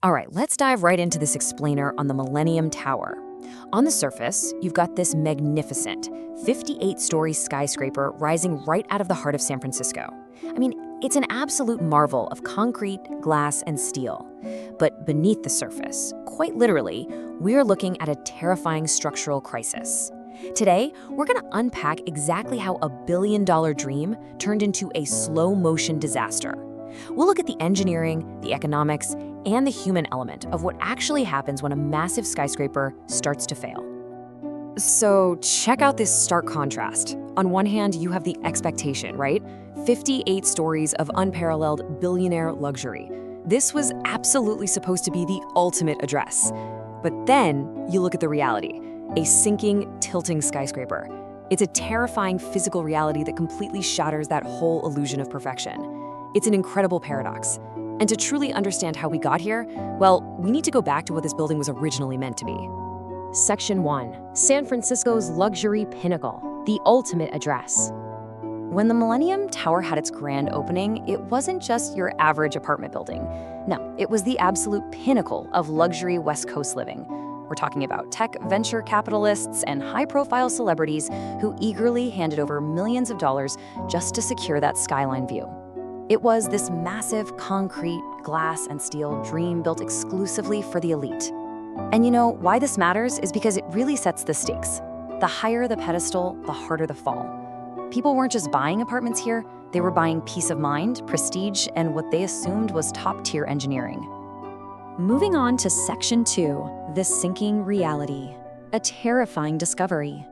All right, let's dive right into this explainer on the Millennium Tower. On the surface, you've got this magnificent 58-story skyscraper rising right out of the heart of San Francisco. I mean, it's an absolute marvel of concrete, glass, and steel. But beneath the surface, quite literally, we're looking at a terrifying structural crisis. Today, we're going to unpack exactly how a billion-dollar dream turned into a slow-motion disaster. We'll look at the engineering, the economics, and the human element of what actually happens when a massive skyscraper starts to fail. So check out this stark contrast. On one hand, you have the expectation, right? 58 stories of unparalleled billionaire luxury. This was absolutely supposed to be the ultimate address. But then you look at the reality, a sinking, tilting skyscraper. It's a terrifying physical reality that completely shatters that whole illusion of perfection. It's an incredible paradox. And to truly understand how we got here, well, we need to go back to what this building was originally meant to be. Section 1. San Francisco's luxury pinnacle, the ultimate address. When the Millennium Tower had its grand opening, it wasn't just your average apartment building. No, it was the absolute pinnacle of luxury West Coast living. We're talking about tech venture capitalists and high-profile celebrities who eagerly handed over millions of dollars just to secure that skyline view. It was this massive concrete, glass, and steel dream built exclusively for the elite. And you know, why this matters is because it really sets the stakes. The higher the pedestal, the harder the fall. People weren't just buying apartments here, they were buying peace of mind, prestige, and what they assumed was top-tier engineering. Moving on to Section 2, the sinking reality. A terrifying discovery.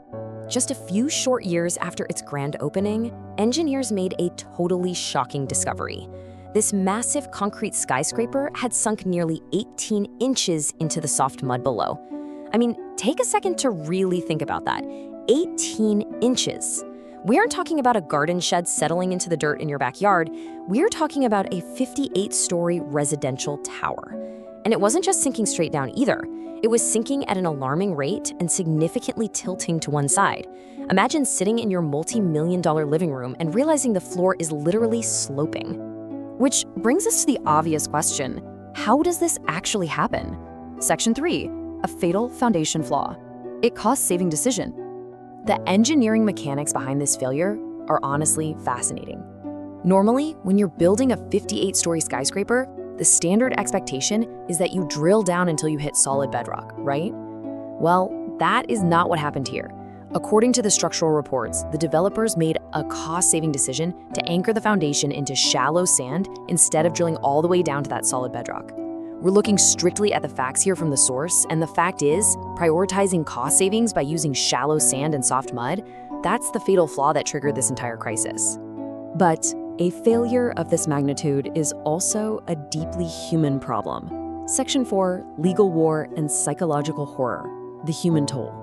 Just a few short years after its grand opening, engineers made a totally shocking discovery. This massive concrete skyscraper had sunk nearly 18 inches into the soft mud below. I mean, take a second to really think about that. 18 inches. We aren't talking about a garden shed settling into the dirt in your backyard. We're talking about a 58-story residential tower. And it wasn't just sinking straight down either. It was sinking at an alarming rate and significantly tilting to one side. Imagine sitting in your multi-million-dollar living room and realizing the floor is literally sloping. Which brings us to the obvious question, how does this actually happen? Section 3, a fatal foundation flaw. A cost-saving decision. The engineering mechanics behind this failure are honestly fascinating. Normally, when you're building a 58-story skyscraper, the standard expectation is that you drill down until you hit solid bedrock, right? Well, that is not what happened here. According to the structural reports, the developers made a cost-saving decision to anchor the foundation into shallow sand instead of drilling all the way down to that solid bedrock. We're looking strictly at the facts here from the source, and the fact is, prioritizing cost savings by using shallow sand and soft mud, that's the fatal flaw that triggered this entire crisis. But a failure of this magnitude is also a deeply human problem. Section 4, legal war and psychological horror, the human toll.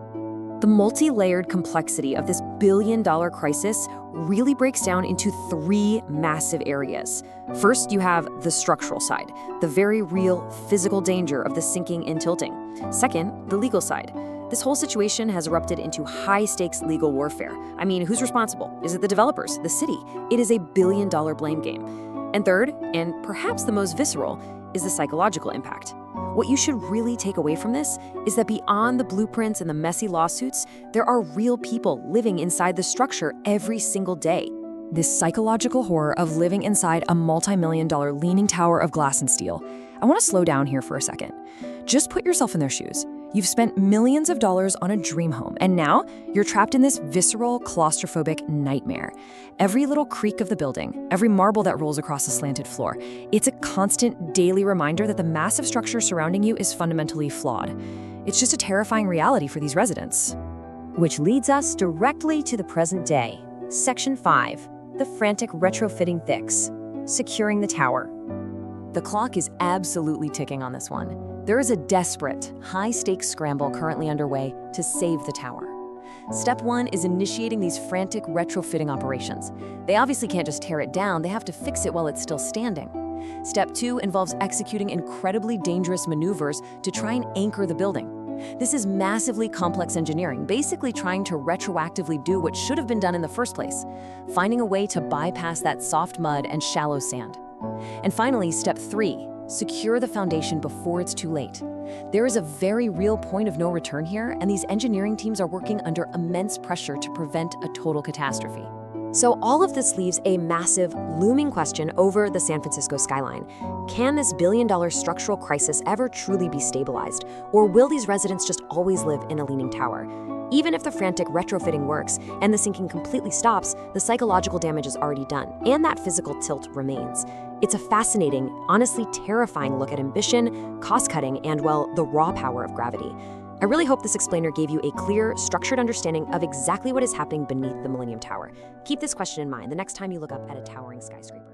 The multi-layered complexity of this billion-dollar crisis really breaks down into three massive areas. First, you have the structural side, the very real physical danger of the sinking and tilting. Second, the legal side. This whole situation has erupted into high-stakes legal warfare. I mean, who's responsible? Is it the developers, the city? It is a billion-dollar blame game. And third, and perhaps the most visceral, is the psychological impact. What you should really take away from this is that beyond the blueprints and the messy lawsuits, there are real people living inside the structure every single day. This psychological horror of living inside a multi-million-dollar leaning tower of glass and steel. I want to slow down here for a second. Just put yourself in their shoes. You've spent millions of dollars on a dream home, and now you're trapped in this visceral, claustrophobic nightmare. Every little creak of the building, every marble that rolls across the slanted floor, it's a constant daily reminder that the massive structure surrounding you is fundamentally flawed. It's just a terrifying reality for these residents. Which leads us directly to the present day. Section 5, the frantic retrofitting fix, securing the tower. The clock is absolutely ticking on this one. There is a desperate, high-stakes scramble currently underway to save the tower. Step 1 is initiating these frantic retrofitting operations. They obviously can't just tear it down, they have to fix it while it's still standing. Step 2 involves executing incredibly dangerous maneuvers to try and anchor the building. This is massively complex engineering, basically trying to retroactively do what should have been done in the first place, finding a way to bypass that soft mud and shallow sand. And finally, step 3, Secure the foundation before it's too late. There is a very real point of no return here, and these engineering teams are working under immense pressure to prevent a total catastrophe. So all of this leaves a massive, looming question over the San Francisco skyline. Can this billion-dollar structural crisis ever truly be stabilized, or will these residents just always live in a leaning tower? Even if the frantic retrofitting works and the sinking completely stops, the psychological damage is already done, and that physical tilt remains. It's a fascinating, honestly terrifying look at ambition, cost-cutting, and, well, the raw power of gravity. I really hope this explainer gave you a clear, structured understanding of exactly what is happening beneath the Millennium Tower. Keep this question in mind the next time you look up at a towering skyscraper.